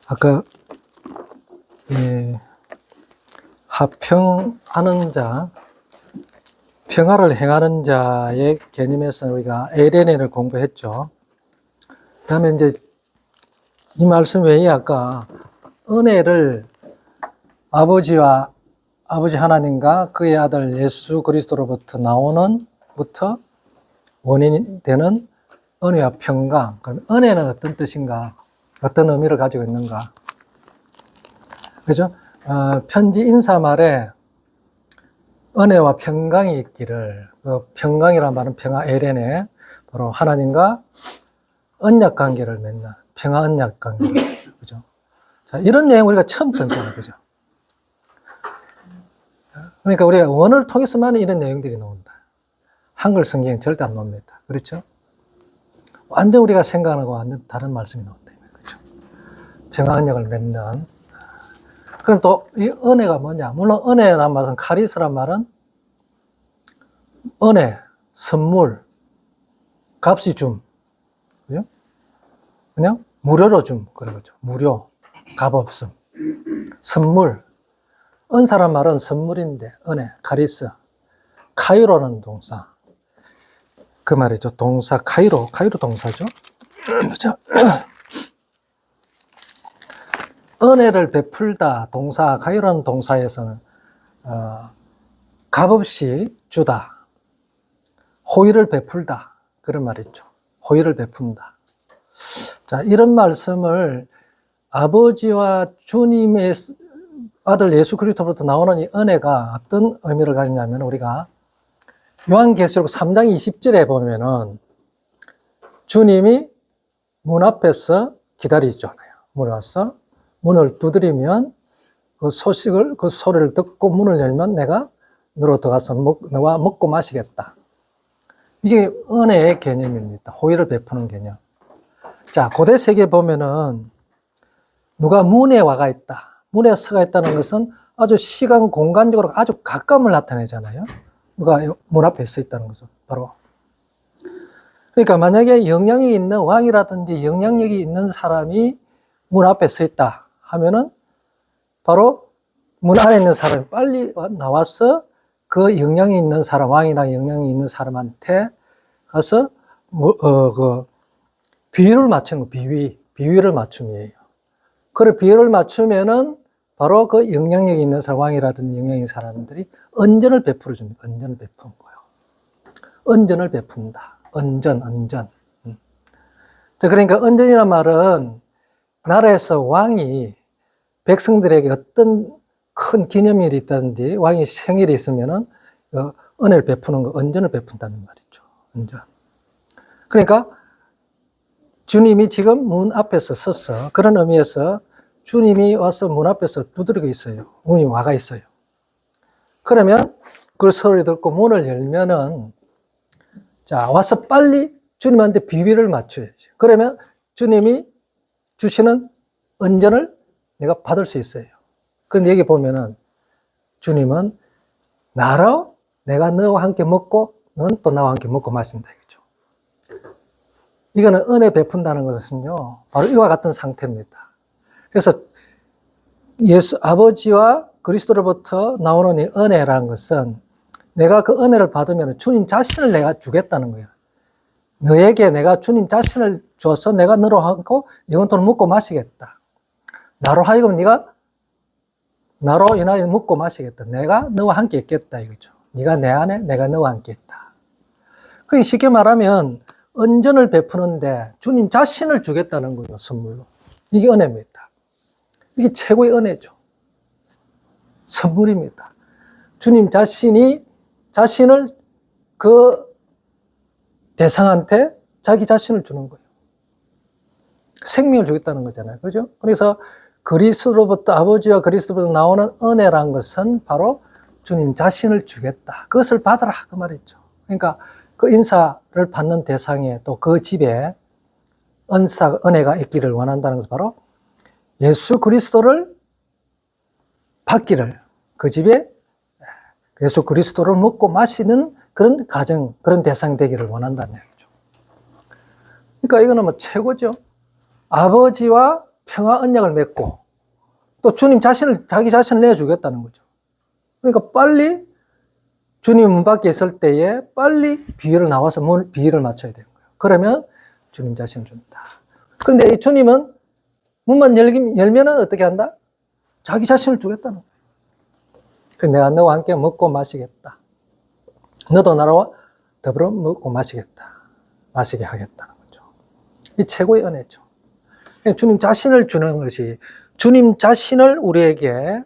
아까 하평하는 자, 평화를 행하는 자의 개념에서 우리가 에레네를 공부했죠. 그 다음에 이제 이 말씀 외에 아까 은혜를 아버지 하나님과 그의 아들 예수 그리스도로부터 나오는부터 원인이 되는 은혜와 평강. 그럼 은혜는 어떤 뜻인가? 어떤 의미를 가지고 있는가? 그죠? 편지 인사말에 은혜와 평강이 있기를, 그 평강이란 말은 평화 에레네, 바로 하나님과 언약 관계를 맺는 평화 언약 관계. 그죠? 자, 이런 내용 우리가 처음 듣잖아요. 그죠? 그러니까 우리가 원어를 통해서만 이런 내용들이 나온다. 한글 성경은 절대 안 나옵니다. 그렇죠? 완전 우리가 생각하고 완전 다른 말씀이 나온다. 그렇죠? 평화 언약을 맺는. 그럼 또 이 은혜가 뭐냐? 물론 은혜란 말은 카리스란 말은 은혜, 선물, 값이 줌. 그죠? 그냥 무료로 줌. 그런 거죠. 무료, 값 없음. 선물. 은사란 말은 선물인데, 은혜, 카리스. 카이로는 동사. 그 말이죠. 동사, 카이로 동사죠. 그죠? 은혜를 베풀다, 동사, 카이로는 동사에서는, 값없이 주다. 호의를 베풀다. 그런 말이죠. 호의를 베푼다. 자, 이런 말씀을 아버지와 주님의 아들 예수 그리스도로부터 나오는 이 은혜가 어떤 의미를 가지냐면 우리가 요한계시록 3장 20절에 보면은 주님이 문 앞에서 기다리잖아요. 문에 와서 문을 두드리면 그 소리를 듣고 문을 열면 내가 너로 들어가서 너와 먹고 마시겠다. 이게 은혜의 개념입니다. 호의를 베푸는 개념. 자, 고대 세계에 보면은 누가 문에 와가 있다. 문에 서가 있다는 것은 아주 시간, 공간적으로 아주 가까움을 나타내잖아요. 누가 문 앞에 서 있다는 것은 바로. 그러니까 만약에 영향이 있는 왕이라든지 영향력이 있는 사람이 문 앞에 서 있다 하면은 바로 문 안에 있는 사람이 빨리 나와서 그 영향이 있는 사람, 왕이나 영향이 있는 사람한테 가서 그 비위를 맞추는 거, 비위를 맞춤이에요. 그래 비위를 맞추면은 바로 그 영향력이 있는 사람, 왕이라든지 영향이 있는 사람들이恩전을 베풀어 줍니다.恩전을 베푸는 거예요.恩전을 베푼다.恩전. 그러니까恩전이라는 말은 나라에서 왕이 백성들에게 어떤 큰 기념일이 있다든지 왕이 생일이 있으면은 은혜를 베푸는 거,恩전을 베푼다는 말이죠.恩전. 그러니까 주님이 지금 문 앞에서 섰어. 그런 의미에서 주님이 와서 문 앞에서 두드리고 있어요. 문이 와가 있어요. 그러면 그 소리 듣고 문을 열면은 자, 와서 빨리 주님한테 비위를 맞춰야죠. 그러면 주님이 주시는恩전을 내가 받을 수 있어요. 그런데 여기 보면은 주님은 나로 내가 너와 함께 먹고 너는 또 나와 함께 먹고 마신다 이거죠. 이거는 은혜 베푼다는 것은요, 바로 이와 같은 상태입니다. 그래서 예수 아버지와 그리스도로부터 나오는 이 은혜라는 것은 내가 그 은혜를 받으면 주님 자신을 내가 주겠다는 거예요. 너에게 내가 주님 자신을 줘서 내가 너로 하고 영원토록 먹고 마시겠다. 나로 하여금 네가 나로 인하여 먹고 마시겠다. 내가 너와 함께 있겠다 이거죠. 네가 내 안에 내가 너와 함께 있다. 그러니까 쉽게 말하면恩전을 베푸는데 주님 자신을 주겠다는 거예요. 선물로. 이게 은혜입니다. 이게 최고의 은혜죠. 선물입니다. 주님 자신을 그 대상한테 자기 자신을 주는 거예요. 생명을 주겠다는 거잖아요. 그죠? 그래서 그리스도로부터, 아버지와 그리스도로부터 나오는 은혜란 것은 바로 주님 자신을 주겠다. 그것을 받아라. 그 말이죠. 그러니까 그 인사를 받는 대상에 또 그 집에 은혜가 있기를 원한다는 것은 바로 예수 그리스도를 받기를, 그 집에 예수 그리스도를 먹고 마시는 그런 가정, 그런 대상 되기를 원한다는 얘기죠. 그러니까 이거는 뭐 최고죠. 아버지와 평화 언약을 맺고 또 주님 자기 자신을 내어주겠다는 거죠. 그러니까 빨리 주님 문 밖에 있을 때에 빨리 비유를 나와서 비유를 맞춰야 되는 거예요. 그러면 주님 자신을 준다. 그런데 이 주님은 문만 열면은 어떻게 한다? 자기 자신을 주겠다는 거예요. 그래서 내가 너와 함께 먹고 마시겠다. 너도 나와 더불어 먹고 마시게 하겠다는 거죠. 이 최고의 은혜죠. 주님 자신을 주는 것이, 주님 자신을 우리에게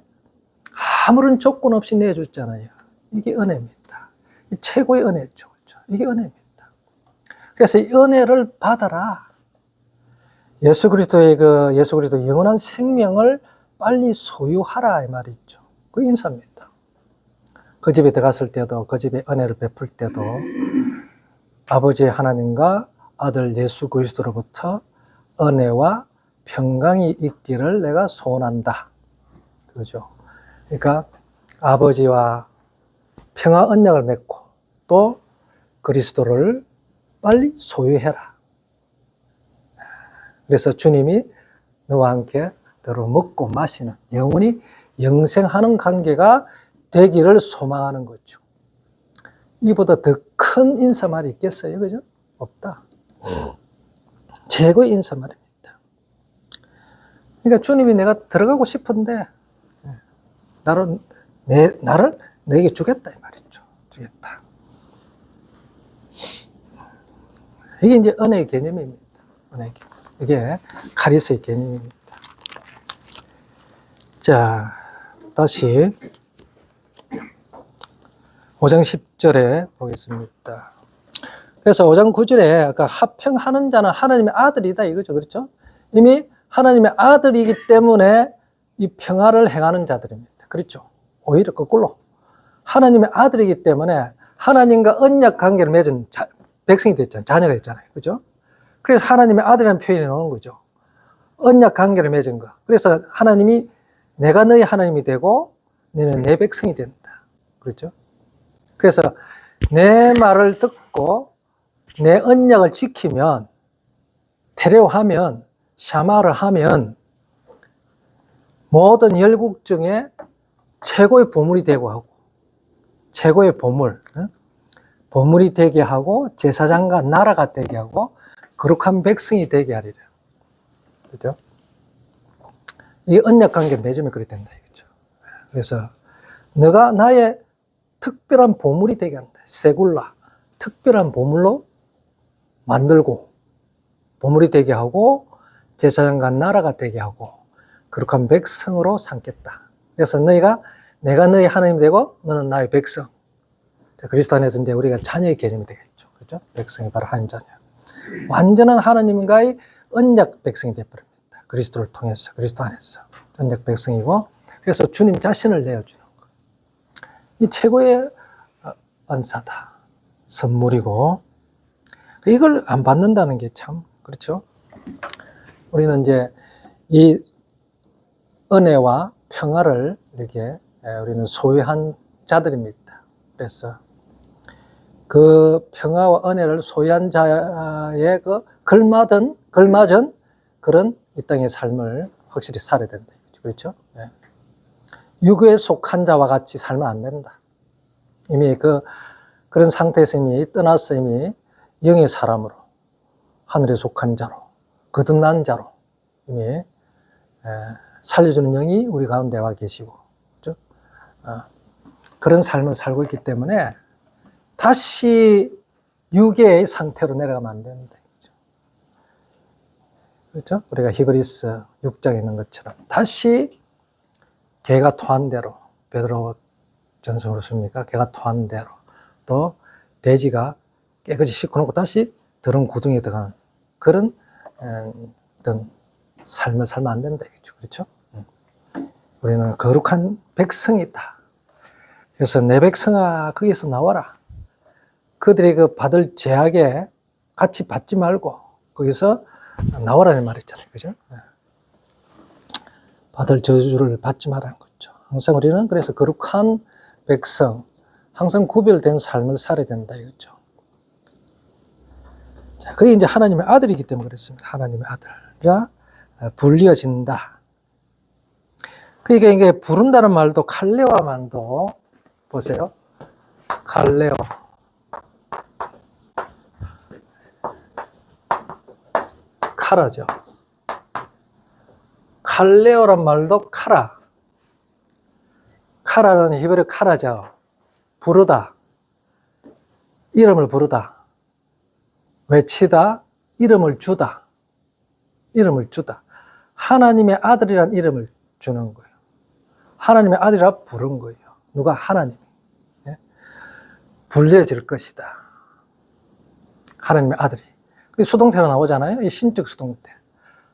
아무런 조건 없이 내주잖아요. 이게 은혜입니다. 이 최고의 은혜죠. 그렇죠? 이게 은혜입니다. 그래서 이 은혜를 받아라. 예수 그리스도의 영원한 생명을 빨리 소유하라, 이 말이죠. 그 인사입니다. 그 집에 들어갔을 때도, 그 집에 은혜를 베풀 때도 아버지 하나님과 아들 예수 그리스도로부터 은혜와 평강이 있기를 내가 소원한다. 그죠? 그러니까 아버지와 평화 언약을 맺고 또 그리스도를 빨리 소유해라. 그래서 주님이 너와 함께 더러 먹고 마시는, 영원히 영생하는 관계가 되기를 소망하는 거죠. 이보다 더 큰 인사말이 있겠어요? 그죠? 없다. 최고의 인사말입니다. 그러니까 주님이 내가 들어가고 싶은데 나를 너에게 주겠다, 이 말이죠. 주겠다. 이게 이제 은혜의 개념입니다. 은혜의 개념. 이게 카리스의 개념입니다. 자, 다시 5장 10절에 보겠습니다. 그래서 5장 9절에 아까 합평하는 자는 하나님의 아들이다 이거죠. 그렇죠? 이미 하나님의 아들이기 때문에 이 평화를 행하는 자들입니다. 그렇죠? 오히려 거꾸로 하나님의 아들이기 때문에 하나님과 언약 관계를 맺은 백성이 됐잖아요. 자녀가 됐잖아요. 그죠? 그래서 하나님의 아들이라는 표현이 나오는 거죠. 언약 관계를 맺은 거. 그래서 하나님이 내가 너희 하나님이 되고 너는 내 백성이 된다. 그렇죠? 그래서 내 말을 듣고 내 언약을 지키면, 테레오하면, 샤마를 하면 모든 열국 중에 최고의 보물이 되고 하고, 최고의 보물이 되게 하고, 제사장과 나라가 되게 하고, 거룩한 백성이 되게 하리라. 그죠? 이 언약 관계 맺으면 그렇게 된다. 이거죠. 그래서 너가 나의 특별한 보물이 되게 한다. 세굴라. 특별한 보물로 만들고, 보물이 되게 하고, 제사장과 나라가 되게 하고, 거룩한 백성으로 삼겠다. 그래서 내가 너희 하나님이 되고, 너는 나의 백성. 그리스도 안에서 이제 우리가 자녀의 개념이 되겠죠. 그죠? 백성이 바로 하나님 자녀. 완전한 하나님과의 언약 백성이 되어버립니다. 그리스도를 통해서, 그리스도 안에서. 언약 백성이고, 그래서 주님 자신을 내어주는 것. 이 최고의 은사다. 선물이고, 이걸 안 받는다는 게 참, 그렇죠? 우리는 이제 이 은혜와 평화를 이렇게 우리는 소유한 자들입니다. 그래서 그 평화와 은혜를 소유한 자의 그 걸맞은 그런 이 땅의 삶을 확실히 살아야 된다. 그렇죠? 네. 육에 속한 자와 같이 살면 안 된다. 이미 그런 상태에서 이미 떠나서 이미 영의 사람으로, 하늘에 속한 자로, 거듭난 자로 이미 살려주는 영이 우리 가운데 와 계시고, 그렇죠? 그런 삶을 살고 있기 때문에 다시 육의 상태로 내려가면 안 된다. 그렇죠? 우리가 히브리서 6장에 있는 것처럼 다시 개가 토한 대로, 베드로 전서로 씁니까? 개가 토한 대로, 또 돼지가 깨끗이 씻고 놓고 다시 더러운 구덩이에 들어가는 그런 어떤 삶을 살면 안 된다. 그렇죠? 우리는 거룩한 백성이다. 그래서 내 백성아 거기서 나와라. 그들이 그 받을 죄악에 같이 받지 말고 거기서 나오라는 말이 있잖아요. 그죠? 받을 저주를 받지 말라는 거죠. 항상 우리는 그래서 거룩한 백성, 항상 구별된 삶을 살아야 된다 이거죠. 자, 그게 이제 하나님의 아들이기 때문에 그렇습니다. 하나님의 아들이라 불리어진다. 그러니까 이게 부른다는 말도 칼레오만도 보세요. 칼레오. 카라죠. 칼레오란 말도 카라. 카라는 히브리 카라죠. 부르다. 이름을 부르다. 외치다. 이름을 주다. 이름을 주다. 하나님의 아들이란 이름을 주는 거예요. 하나님의 아들이라 부른 거예요. 누가? 하나님이. 불려질 것이다. 하나님의 아들이. 수동태가 나오잖아요. 이 신적 수동태.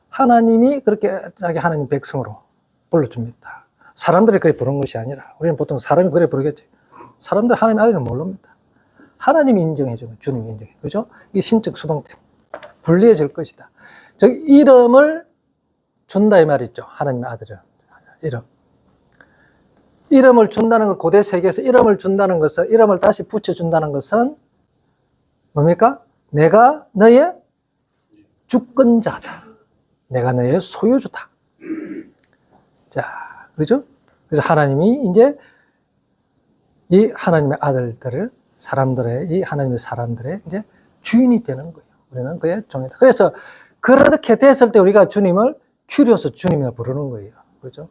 하나님이 그렇게 자기 하나님 백성으로 불러줍니다. 사람들이 그래 부른 것이 아니라, 우리는 보통 사람이 그래 부르겠지. 사람들 하나님의 아들은 모릅니다. 하나님이 인정해주는, 주님이 인정해. 그죠? 이게 신적 수동태. 불리해질 것이다. 즉, 이름을 준다, 이 말이죠. 하나님의 아들은. 이름. 이름을 준다는 것, 고대 세계에서 이름을 준다는 것은, 이름을 다시 붙여준다는 것은 뭡니까? 내가 너의 주권자다. 내가 너의 소유주다. 자, 그렇죠? 그래서 하나님이 이제 이 하나님의 아들들을 사람들의, 이 하나님의 사람들의 이제 주인이 되는 거예요. 우리는 그의 종이다. 그래서 그렇게 됐을 때 우리가 주님을 큐리오스 주님이라 부르는 거예요. 그렇죠?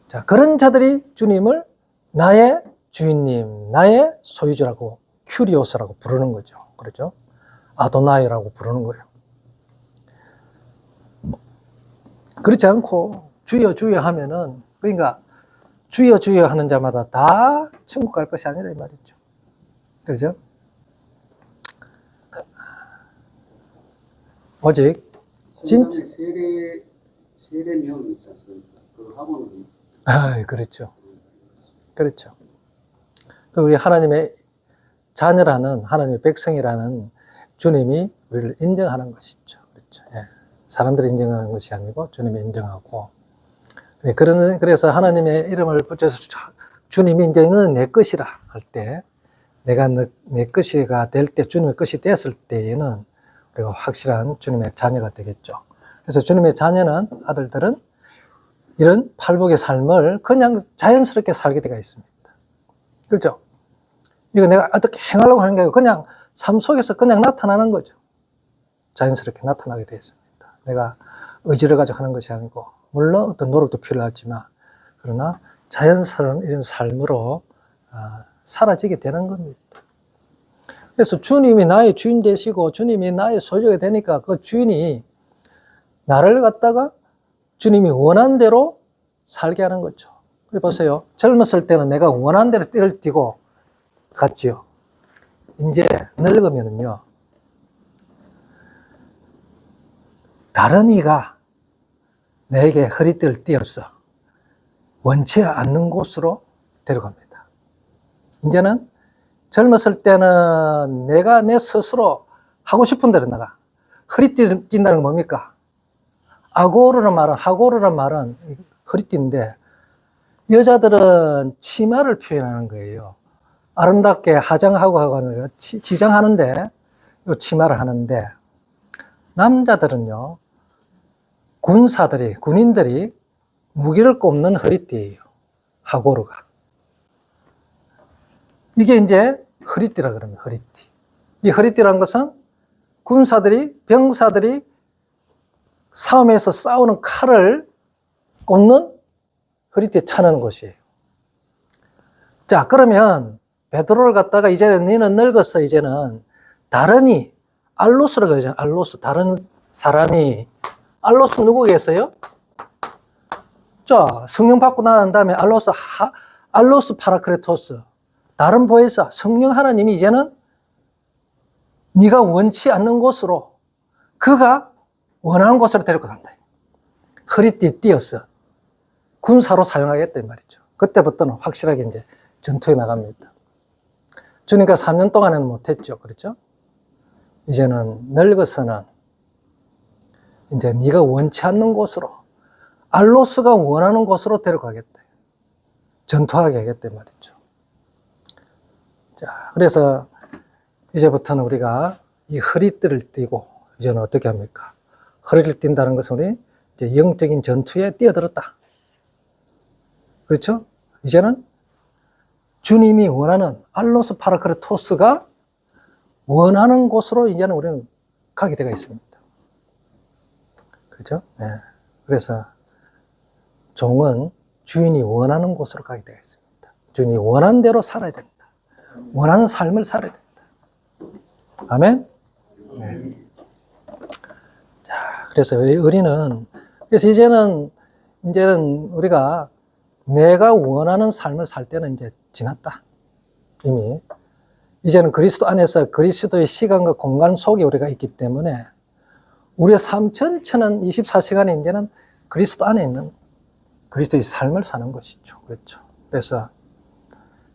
자, 그런 자들이 주님을 나의 주인님, 나의 소유주라고 큐리오스라고 부르는 거죠. 그렇죠? 아도나이라고 부르는 거예요. 그렇지 않고 주여 주여 하면은, 그러니까 주여 주여 하는 자마다 다 천국 갈 것이 아니라 이 말이죠. 그렇죠? 오직 진짜 세례명 있지 않습니까? 그거 하고는 그렇죠. 그렇죠. 우리 하나님의 자녀라는, 하나님의 백성이라는 주님이 우리를 인정하는 것이죠. 그렇죠. 예. 사람들이 인정하는 것이 아니고 주님이 인정하고. 그래서 하나님의 이름을 붙여서 주님이 이제 너는 내 것이라 할 때, 내가 내 것이가 될 때, 주님의 것이 됐을 때에는 우리가 확실한 주님의 자녀가 되겠죠. 그래서 주님의 자녀는, 아들들은 이런 팔복의 삶을 그냥 자연스럽게 살게 되어 있습니다. 그렇죠? 이거 내가 어떻게 행하려고 하는 게 아니고 그냥 삶 속에서 그냥 나타나는 거죠. 자연스럽게 나타나게 되어 있습니다. 내가 의지를 가지고 하는 것이 아니고, 물론 어떤 노력도 필요하지만, 그러나 자연스러운 이런 삶으로 사라지게 되는 겁니다. 그래서 주님이 나의 주인 되시고 주님이 나의 소유가 되니까 그 주인이 나를 갖다가 주님이 원하는 대로 살게 하는 거죠. 보세요. 젊었을 때는 내가 원하는 대로 띠를 띠고 갔지요. 이제 늙으면은요, 다른 이가 내게 허리띠를 띄었어. 원치 않는 곳으로 데려갑니다. 이제는 젊었을 때는 내가 내 스스로 하고 싶은 대로 나가. 허리띠를 띈다는 건 뭡니까? 하고르란 말은 허리띠인데, 여자들은 치마를 표현하는 거예요. 아름답게 화장하고 하거나 지장하는데, 이 치마를 하는데, 남자들은요, 군인들이 무기를 꼽는 허리띠예요. 하고르가. 이게 이제 허리띠라 그럽니다. 허리띠. 이 허리띠라는 것은 병사들이 싸움에서 싸우는 칼을 꼽는 허리띠에 차는 곳이에요. 자, 그러면 베드로를 갖다가 이제는 너는 늙었어. 이제는 다른이 알로스라고 하잖아요. 알로스. 다른 사람이, 알로스 누구겠어요? 자, 성령 받고 난 다음에 알로스 파라크레토스. 다른 보혜사, 성령 하나님이 이제는 네가 원치 않는 곳으로, 그가 원하는 곳으로 데리고 간다. 허리띠 띄었어. 군사로 사용하겠다 이 말이죠. 그때부터는 확실하게 이제 전투에 나갑니다. 주님과 3년 동안에는 못했죠. 그렇죠? 이제는 늙어서는 이제 네가 원치 않는 곳으로, 알로스가 원하는 곳으로 데려가겠다. 전투하게 하겠다 이 말이죠. 자, 그래서 이제부터는 우리가 이 허리띠를 띠고 이제는 어떻게 합니까? 허리를 띈다는 것은 우리 이제 영적인 전투에 뛰어들었다. 그렇죠? 이제는 주님이 원하는 알로스 파라크레토스가 원하는 곳으로 이제는 우리는 가게 되어 있습니다. 그렇죠? 네. 그래서 종은 주인이 원하는 곳으로 가게 되어 있습니다. 주인이 원하는 대로 살아야 된다. 원하는 삶을 살아야 된다. 아멘? 네. 자, 그래서 그래서 이제는 우리가 내가 원하는 삶을 살 때는 이제 지났다. 이미. 이제는 그리스도 안에서 그리스도의 시간과 공간 속에 우리가 있기 때문에 우리의 삶 전체는 24시간에 이제는 그리스도 안에 있는 그리스도의 삶을 사는 것이죠. 그렇죠. 그래서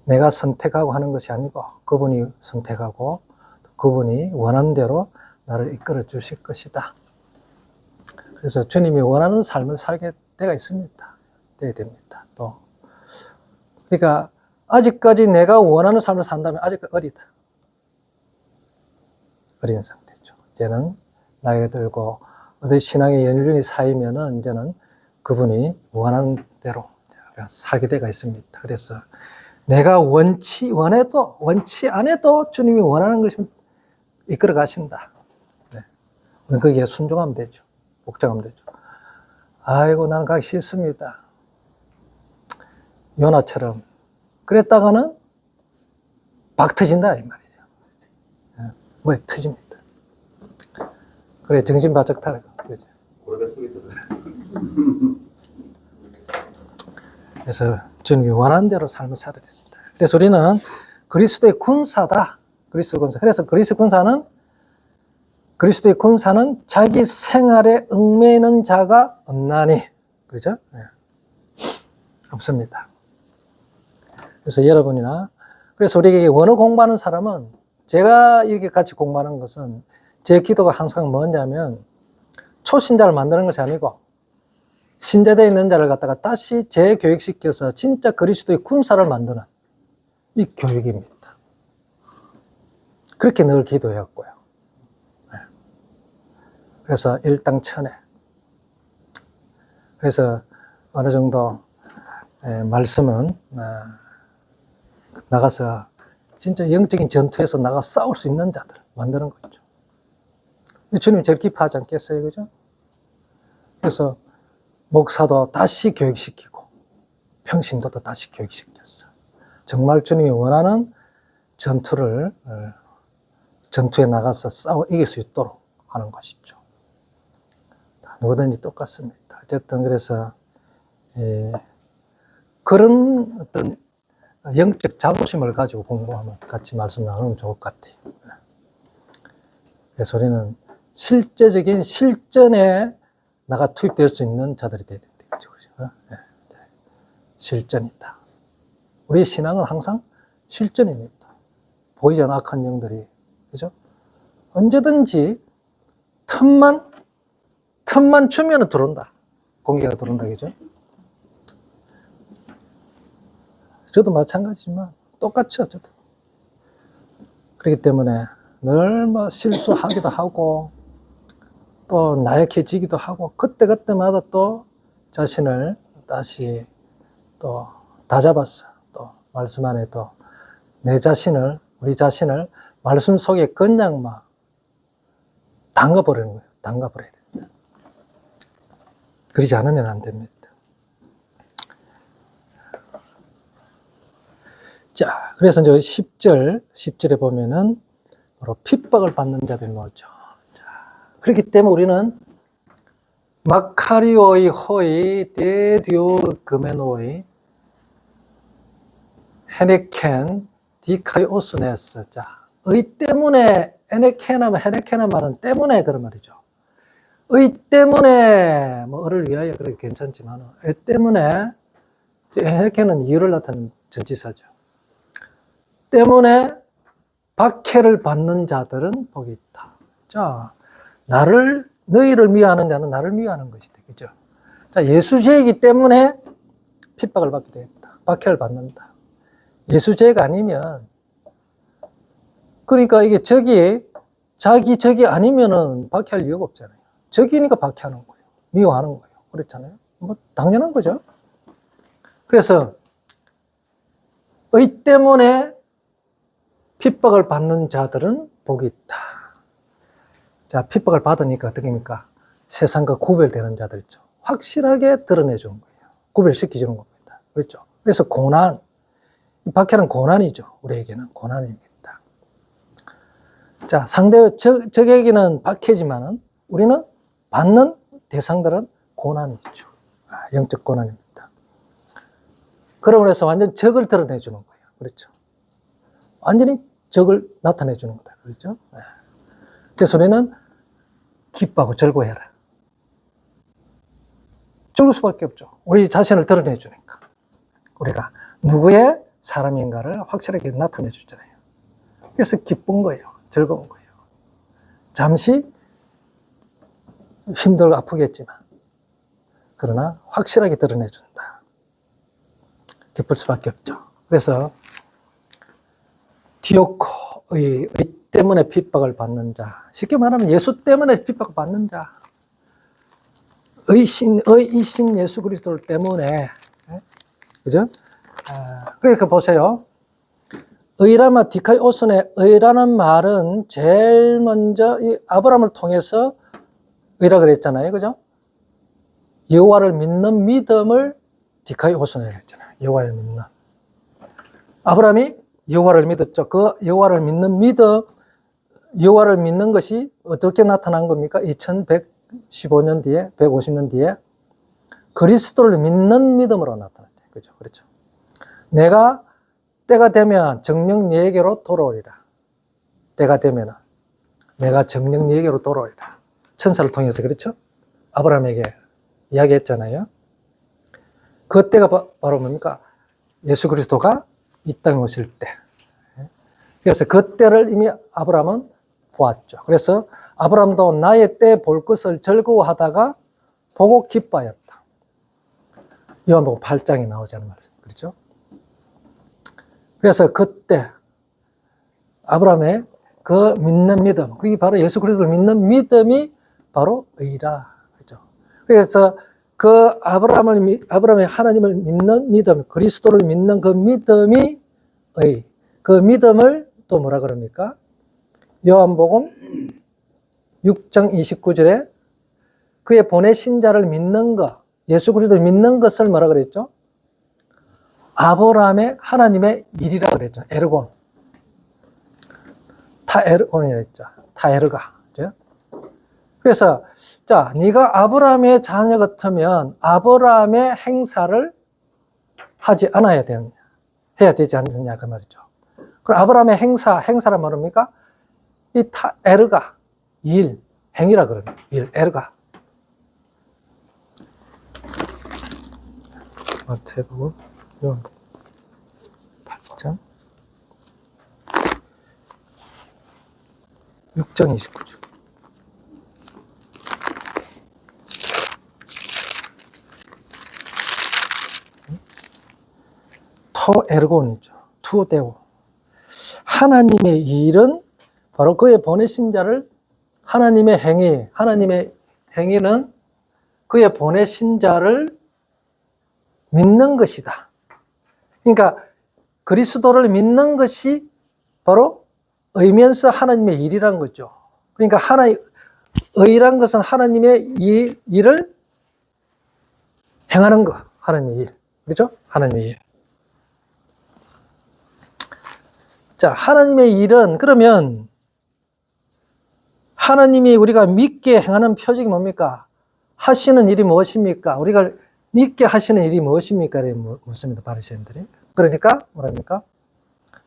내가 선택하고 하는 것이 아니고 그분이 선택하고 그분이 원하는 대로 나를 이끌어 주실 것이다. 그래서 주님이 원하는 삶을 살게 되어 있습니다. 되어야 됩니다. 또. 그러니까 아직까지 내가 원하는 삶을 산다면 아직까지 어리다. 어린 상태죠. 이제는 나이가 들고 어디 신앙의 연륜이 쌓이면은 이제는 그분이 원하는 대로 살게 되어 있습니다. 그래서 내가 원치 않아도 주님이 원하는 것을 이끌어 가신다. 네. 우리는 거기에 순종하면 되죠. 복종하면 되죠. 아이고, 나는 가기 싫습니다. 요나처럼. 그랬다가는 박 터진다, 이 말이죠. 머리 터집니다. 그래, 정신 바짝 타는 거. 그렇죠. 오래됐습니다. 그래서 주님이 원하는 대로 삶을 살아야 됩니다. 그래서 우리는 그리스도의 군사다. 그리스도 군사. 그래서 그리스도의 군사는 자기 생활에 얽매이는 자가 없나니. 그렇죠? 네. 없습니다. 그래서 그래서 우리에게 원어 공부하는 사람은 제가 이렇게 같이 공부하는 것은 제 기도가 항상 뭐냐면 초신자를 만드는 것이 아니고 신자되어 있는 자를 갖다가 다시 재교육시켜서 진짜 그리스도의 군사를 만드는 이 교육입니다. 그렇게 늘 기도해왔고요. 그래서 일당천에. 그래서 어느 정도 말씀은 나가서 진짜 영적인 전투에서 나가 싸울 수 있는 자들 만드는 거죠. 주님이 제일 기뻐하지 않겠어요? 그죠? 그래서 목사도 다시 교육시키고 평신도도 다시 교육시켰어. 정말 주님이 원하는 전투에 나가서 이길 수 있도록 하는 것이죠. 누구든지 똑같습니다. 어쨌든 그래서 그런 어떤 영적 자부심을 가지고 공부하면 같이 말씀 나누면 좋을 것 같아요. 그래서 우리는 실제적인 실전에 나가 투입될 수 있는 자들이 되어야 된다. 실전이다. 우리 신앙은 항상 실전입니다. 보이지 않는 악한 영들이, 그죠? 언제든지 틈만 주면 들어온다. 공개가 들어온다, 그죠? 저도 마찬가지지만 똑같죠, 저도. 그렇기 때문에 늘 실수하기도 하고 또 나약해지기도 하고 그때마다 또 자신을 다시 또 다잡았어. 또 말씀 안에 또 우리 자신을 말씀 속에 그냥 담가버리는 거예요. 담가버려야 됩니다. 그러지 않으면 안 됩니다. 자, 그래서 이제 10절에 보면은 바로 핍박을 받는 자들이 나오죠. 자, 그렇기 때문에 우리는 마카리오의 호의 데디오 그메노의 헤네켄 디카이오스네스. 자, 의 때문에 헤네켄의 말은 때문에 그런 말이죠. 의 때문에 의를 위하여 그렇게 괜찮지만 의 때문에 헤네켄은 이유를 나타내는 전치사죠. 때문에 박해를 받는 자들은 복이 있다. 자, 너희를 미워하는 자는 나를 미워하는 것이다. 그죠? 자, 예수죄이기 때문에 핍박을 받게 되겠다. 박해를 받는다. 예수죄가 아니면, 그러니까 이게 자기 적이 아니면은 박해할 이유가 없잖아요. 적이니까 박해하는 거예요. 미워하는 거예요. 그렇잖아요. 뭐 당연한 거죠. 그래서 의 때문에 핍박을 받는 자들은 복이 있다. 자, 핍박을 받으니까 어떻게 합니까? 세상과 구별되는 자들 있죠. 확실하게 드러내 주는 거예요. 구별시켜 주는 겁니다. 그렇죠? 그래서 고난, 박해는 고난이죠. 우리에게는 고난입니다. 자, 적에게는 박해지만은 우리는 받는 대상들은 고난이죠. 영적 고난입니다. 그러므로 해서 완전 적을 드러내 주는 거예요. 그렇죠? 완전히 적을 나타내 주는 거다. 그렇죠? 그래서 우리는 기뻐하고 즐거워해라. 즐거울 수밖에 없죠. 우리 자신을 드러내 주니까. 우리가 누구의 사람인가를 확실하게 나타내 주잖아요. 그래서 기쁜 거예요. 즐거운 거예요. 잠시 힘들고 아프겠지만 그러나 확실하게 드러내 준다. 기쁠 수밖에 없죠. 그래서 디오코의 때문에 핍박을 받는 자, 쉽게 말하면 예수 때문에 핍박을 받는 자, 의이신 예수 그리스도 때문에, 그죠? 그러니까 보세요. 의라마 디카이오스의 의라는 말은 제일 먼저 이 아브라함을 통해서 의라 그랬잖아요. 그죠? 여호와를 믿는 믿음을 디카이오스라고 했잖아요. 여호와를 믿는. 아브라함이 여호와를 믿었죠. 그 여호와를 믿는 믿음, 여호와를 믿는 것이 어떻게 나타난 겁니까? 2115년 뒤에, 150년 뒤에 그리스도를 믿는 믿음으로 나타났죠. 그죠? 그렇죠. 내가 때가 되면 정녕 네게로 돌아오리라. 때가 되면 내가 정녕 네게로 돌아오리라. 천사를 통해서 그렇죠? 아브라함에게 이야기했잖아요. 그 때가 바로 뭡니까? 예수 그리스도가 이 땅에 오실 때. 그래서 그 때를 이미 아브라함은 보았죠. 그래서 아브라함도 나의 때 볼 것을 즐거워하다가 보고 기뻐하였다. 요한복음 8장에 나오자는 말씀. 그렇죠? 그래서 그때 아브라함의 그 믿는 믿음, 그게 바로 예수 그리스도를 믿는 믿음이 바로 의라. 그렇죠? 그래서 그 아브라함의 하나님을 믿는 믿음, 그리스도를 믿는 그 믿음이 의. 그 믿음을 또 뭐라 그럽니까? 요한복음 6장 29절에 그의 보내신 자를 믿는 것, 예수 그리스도를 믿는 것을 뭐라 그랬죠? 아브라함의 하나님의 일이라 그랬죠. 에르곤. 타에르곤이라 했죠. 타에르가. 그죠? 그래서 자, 네가 아브라함의 자녀 같으면 아브라함의 행사를 하지 않아야 되느냐? 해야 되지 않느냐 그 말이죠. 그럼 아브라함의 행사란 말입니까? 이 타에르가 일, 행위라 그럽니다. 일, 에르가. 마태복음 8장 6장 29절. 토에르곤이죠. 투데오. 하나님의 일은 바로 그의 보내신 자를 하나님의 행위는 그의 보내신 자를 믿는 것이다. 그러니까 그리스도를 믿는 것이 바로 의면서 하나님의 일이란 거죠. 그러니까 의란 것은 하나님의 일을 행하는 것. 하나님의 일. 그렇죠? 하나님의 일. 자, 하나님의 일은 그러면 하나님이 우리가 믿게 행하는 표적이 뭡니까? 하시는 일이 무엇입니까? 우리가 믿게 하시는 일이 무엇입니까? 묻습니다. 바리새인들이. 그러니까 뭐랍니까?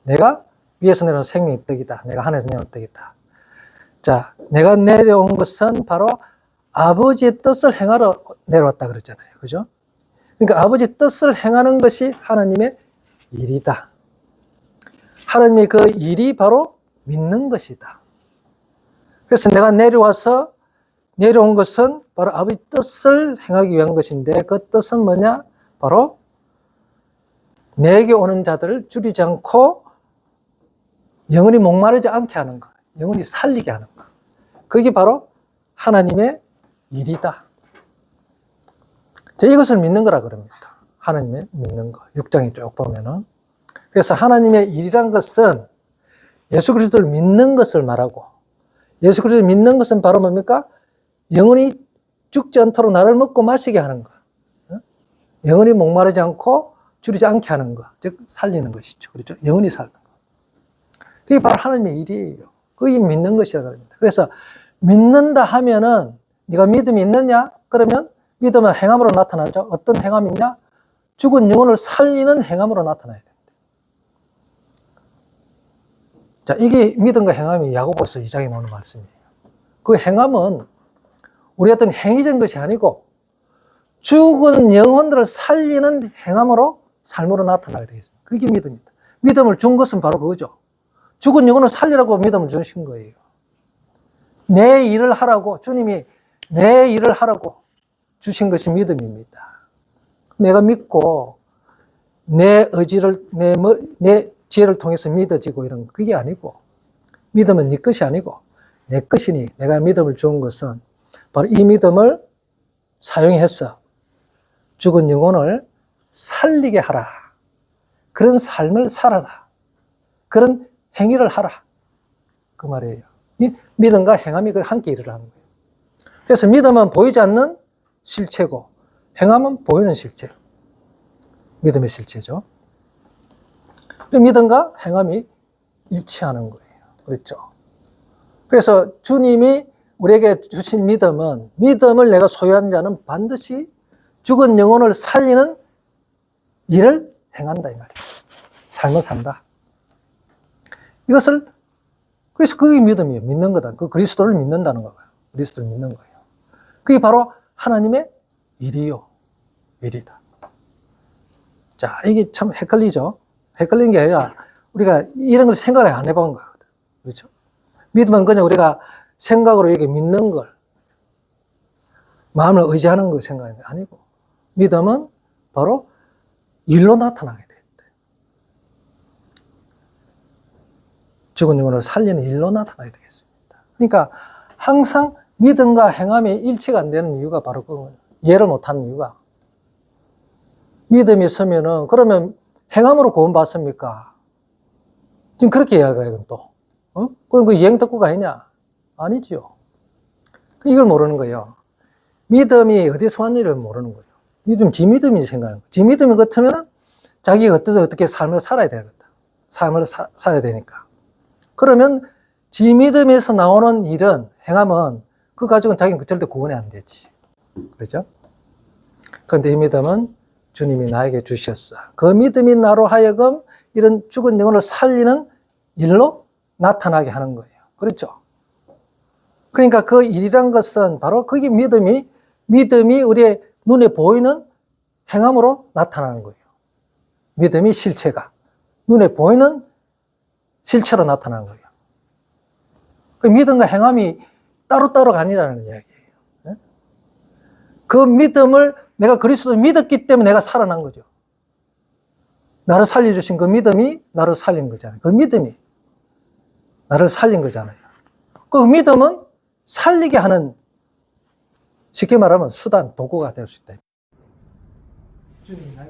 내가 위에서 내려온 생명의 떡이다. 내가 하늘에서 내려온 떡이다. 자, 내가 내려온 것은 바로 아버지의 뜻을 행하러 내려왔다 그랬잖아요. 그죠? 그러니까 아버지의 뜻을 행하는 것이 하나님의 일이다. 하나님의 그 일이 바로 믿는 것이다. 그래서 내가 내려온 것은 바로 아버지 뜻을 행하기 위한 것인데 그 뜻은 뭐냐? 바로 내게 오는 자들을 줄이지 않고 영원히 목마르지 않게 하는 것. 영원히 살리게 하는 것. 그게 바로 하나님의 일이다. 이것을 믿는 거라 그럽니다. 하나님의 믿는 거. 6장에 쭉 보면은. 그래서 하나님의 일이란 것은 예수 그리스도를 믿는 것을 말하고, 예수 그리스도를 믿는 것은 바로 뭡니까? 영원히 죽지 않도록 나를 먹고 마시게 하는 거. 영원히 목마르지 않고 줄이지 않게 하는 거. 즉 살리는 것이죠. 그렇죠? 영원히 살는 거. 그게 바로 하나님의 일이에요. 그게 믿는 것이라고 합니다. 그래서 믿는다 하면은 네가 믿음이 있느냐? 그러면 믿음은 행함으로 나타나죠. 어떤 행함이냐? 죽은 영혼을 살리는 행함으로 나타나야 됩니다. 자, 이게 믿음과 행함이 야고보서 2장에 나오는 말씀이에요. 그 행함은 우리 어떤 행위적인 것이 아니고 죽은 영혼들을 살리는 행함으로 삶으로 나타나게 되겠습니다. 그게 믿음입니다. 믿음을 준 것은 바로 그거죠. 죽은 영혼을 살리라고 믿음을 주신 거예요. 내 일을 하라고, 주님이 내 일을 하라고 주신 것이 믿음입니다. 내가 믿고 내 의지를, 내 지혜를 통해서 믿어지고 이런 그게 아니고, 믿음은 네 것이 아니고 내 것이니 내가 믿음을 주는 것은 바로 이 믿음을 사용해서 죽은 영혼을 살리게 하라. 그런 삶을 살아라. 그런 행위를 하라. 그 말이에요. 이 믿음과 행함이 함께 일을 하는 거예요. 그래서 믿음은 보이지 않는 실체고 행함은 보이는 실체. 믿음의 실체죠. 믿음과 행함이 일치하는 거예요. 그렇죠? 그래서 주님이 우리에게 주신 믿음은, 믿음을 내가 소유한 자는 반드시 죽은 영혼을 살리는 일을 행한다 이 말이에요. 삶을 산다. 이것을, 그래서 그게 믿음이에요. 믿는 거다. 그 그리스도를 믿는다는 거예요. 그리스도를 믿는 거예요. 그게 바로 하나님의 일이요. 일이다. 자, 이게 참 헷갈리죠? 헷갈리는 게 아니라 우리가 이런 걸 생각을 안 해본 거거든. 그렇죠? 믿음은 그냥 우리가 생각으로 이렇게 믿는 걸, 마음을 의지하는 걸 생각하는 게 아니고, 믿음은 바로 일로 나타나게 돼. 죽은 영혼을 살리는 일로 나타나게 되겠습니다. 그러니까 항상 믿음과 행함이 일치가 안 되는 이유가 바로 그거예요. 이해를 못하는 이유가. 믿음이 있으면은, 그러면 행함으로 구원받습니까? 지금 그렇게 이야기해요, 또. 그럼 그 이행덕구가 아니냐? 아니지요. 이걸 모르는 거예요. 믿음이 어디서 왔는지를 모르는 거예요. 믿음, 지 믿음이 생각하는 거예요. 지 믿음이 같으면 자기가 어떻게 삶을 살아야 되겠다. 삶을 살아야 되니까. 그러면 지 믿음에서 나오는 일은, 행함은, 그거 가지고는 자기는 절대 구원이 안 되지. 그렇죠? 그런데 이 믿음은 주님이 나에게 주셨어. 그 믿음이 나로 하여금 이런 죽은 영혼을 살리는 일로 나타나게 하는 거예요. 그렇죠? 그러니까 그 일이란 것은 바로 그게 믿음이 우리의 눈에 보이는 행함으로 나타나는 거예요. 믿음이 실체가 눈에 보이는 실체로 나타나는 거예요. 그 믿음과 행함이 따로따로가 아니라는 이야기예요. 그 믿음을 내가 그리스도를 믿었기 때문에 내가 살아난 거죠. 나를 살려주신 그 믿음이 나를 살린 거잖아요. 그 믿음이 나를 살린 거잖아요. 그 믿음은 살리게 하는, 쉽게 말하면 수단, 도구가 될 수 있다.